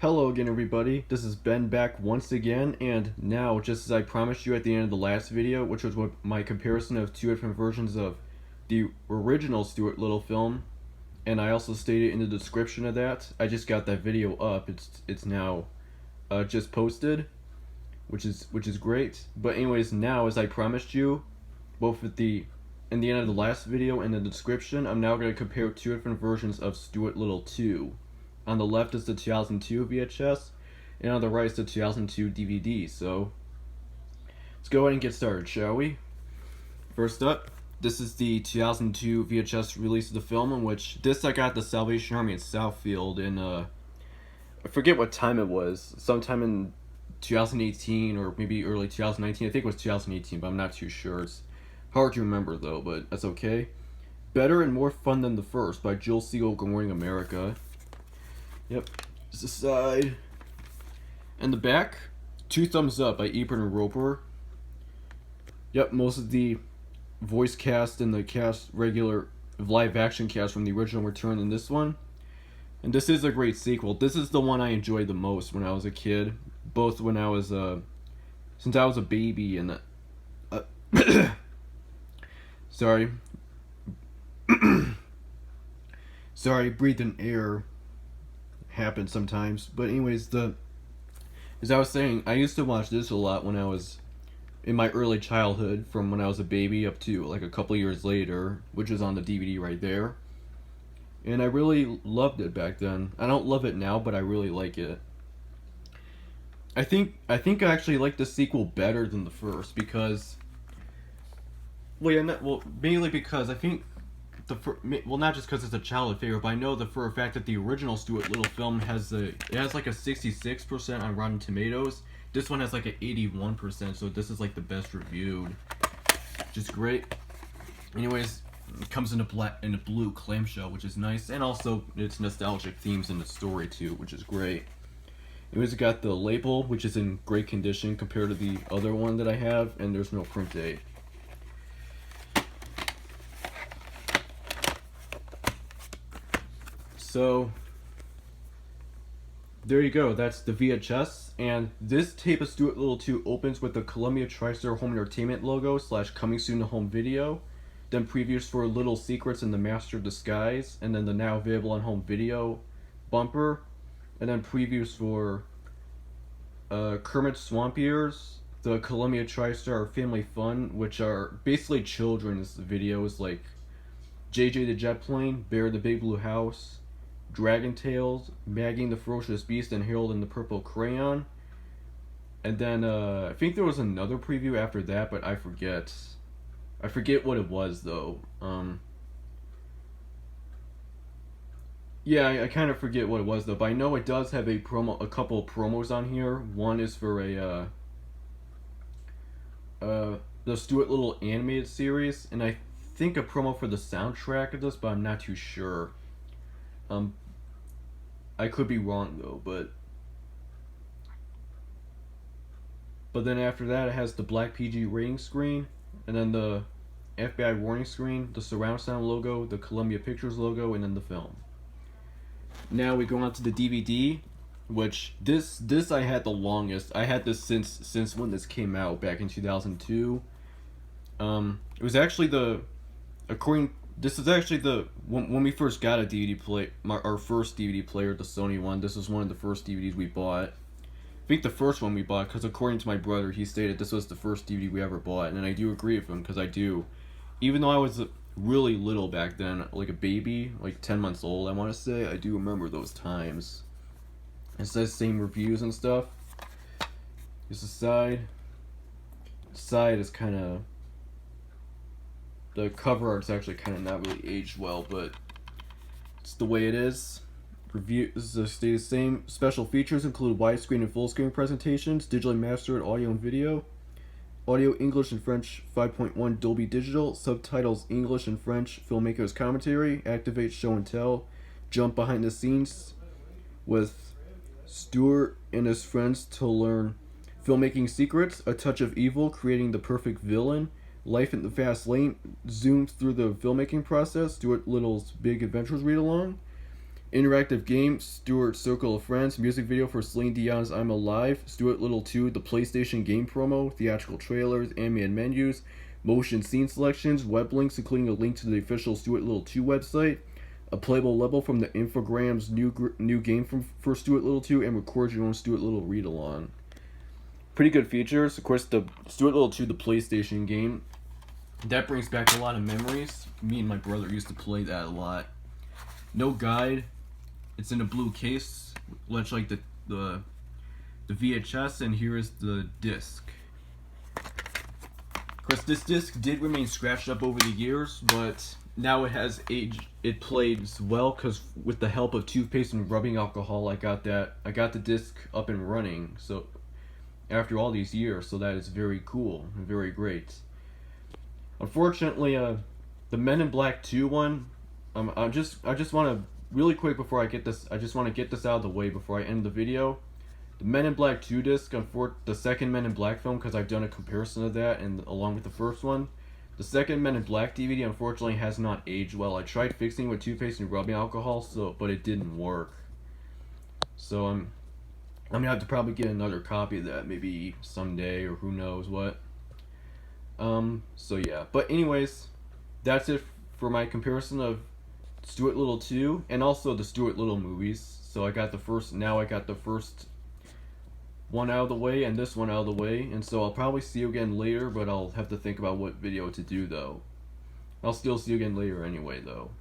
Hello again everybody, this is Ben back once again, and now, just as I promised you at the end of the last video, which was my comparison of two different versions of the original Stuart Little film, and I also stated in the description of that, I just got that video up, it's now just posted, which is great. But anyways, now as I promised you, both at the in the end of the last video and in the description, I'm now going to compare two different versions of Stuart Little 2. On the left is the 2002 VHS, and on the right is the 2002 DVD. So let's go ahead and get started, shall we? First up, this is the 2002 VHS release of the film, in which this I got at the Salvation Army in Southfield in I forget what time it was, sometime in 2018 or maybe early 2019. I think it was 2018, but I'm not too sure. It's hard to remember though, but that's okay. Better and More Fun Than the First by Jill Siegel. Good Morning America. Yep, this is the side. And the back, Two Thumbs Up by Ebert and Roper. Yep, most of the voice cast and the regular live action cast from the original return in this one. And this is a great sequel. This is the one I enjoyed the most when I was a kid. Both when I was, since I was a baby and, sorry. Sorry, breathing air happens sometimes. But anyways, as I was saying, I used to watch this a lot when I was in my early childhood, from when I was a baby up to like a couple years later, which is on the DVD right there. And I really loved it back then. I don't love it now, but I really like it. I think I actually like the sequel better than the first because, mainly because I think not just because it's a childhood favorite, but I know for a fact that the original Stuart Little film has like a 66% on Rotten Tomatoes. This one has like an 81%, so this is like the best reviewed, which is great. Anyways, it comes in a blue clamshell, which is nice, and also it's nostalgic themes in the story too, which is great. Anyways, it got the label, which is in great condition compared to the other one that I have, and there's no print date. So there you go, that's the VHS, and this tape of Stuart Little 2 opens with the Columbia TriStar Home Entertainment logo / coming soon to home video, then previews for Little Secrets and the Master of Disguise, and then the now available on home video bumper, and then previews for Kermit Swamp Ears, the Columbia TriStar Family Fun, which are basically children's videos like JJ the Jet Plane, Bear the Big Blue House, Dragon Tales, Maggie and the Ferocious Beast, and Harold and the Purple Crayon. And then I think there was another preview after that, but I forget. I forget what it was though. Yeah, I kind of forget what it was though, but I know it does have a couple of promos on here. One is for the Stuart Little animated series, and I think a promo for the soundtrack of this, but I'm not too sure. I could be wrong though, but then after that it has the black PG rating screen, and then the FBI warning screen, the surround sound logo, the Columbia Pictures logo, and then the film. Now we go on to the DVD, which this I had the longest. I had this since when this came out back in 2002. It was actually this is actually when we first got a DVD play, our first DVD player, the Sony one. This was one of the first DVDs we bought. I think the first one we bought, because according to my brother, he stated this was the first DVD we ever bought, and I do agree with him, because I do. Even though I was really little back then, like a baby, like 10 months old, I want to say, I do remember those times. It says same reviews and stuff. Here's the side. The side is kind of, the cover art's actually kind of not really aged well, but it's the way it is. Reviews stay the same. Special features include widescreen and full screen presentations, digitally mastered audio and video, audio English and French 5.1 Dolby Digital, subtitles English and French, filmmakers commentary, activate show and tell, jump behind the scenes with Stuart and his friends to learn filmmaking secrets, a touch of evil, creating the perfect villain, life in the fast lane, zoomed through the filmmaking process, Stuart Little's Big Adventures read along, Interactive game, Stuart Circle of Friends. Music video for Celine Dion's I'm Alive. Stuart Little 2, the PlayStation game promo. Theatrical trailers, animated menus. Motion scene selections. Web links, including a link to the official Stuart Little 2 website. A playable level from the Infogram's new game for Stuart Little 2. And record your own Stuart Little read-along. Pretty good features. Of course, the Stuart Little 2, the PlayStation game. That brings back a lot of memories. Me and my brother used to play that a lot. No guide. It's in a blue case, much like the VHS, and here is the disc. Of course, this disc did remain scratched up over the years, but now it has aged. It plays well because with the help of toothpaste and rubbing alcohol, I got the disc up and running. So after all these years, so that is very cool and very great. Unfortunately, the Men in Black 2 one, I just want to really quick before I get this, I just want to get this out of the way before I end the video. The Men in Black 2 disc, the second Men in Black film, because I've done a comparison of that and along with the first one. The second Men in Black DVD unfortunately has not aged well. I tried fixing it with toothpaste and rubbing alcohol, but it didn't work. So I'm gonna have to probably get another copy of that maybe someday or who knows what. So yeah, but anyways, that's it for my comparison of Stuart Little 2 and also the Stuart Little movies. So I got the first one out of the way and this one out of the way, and so I'll probably see you again later, but I'll have to think about what video to do though. I'll still see you again later anyway though.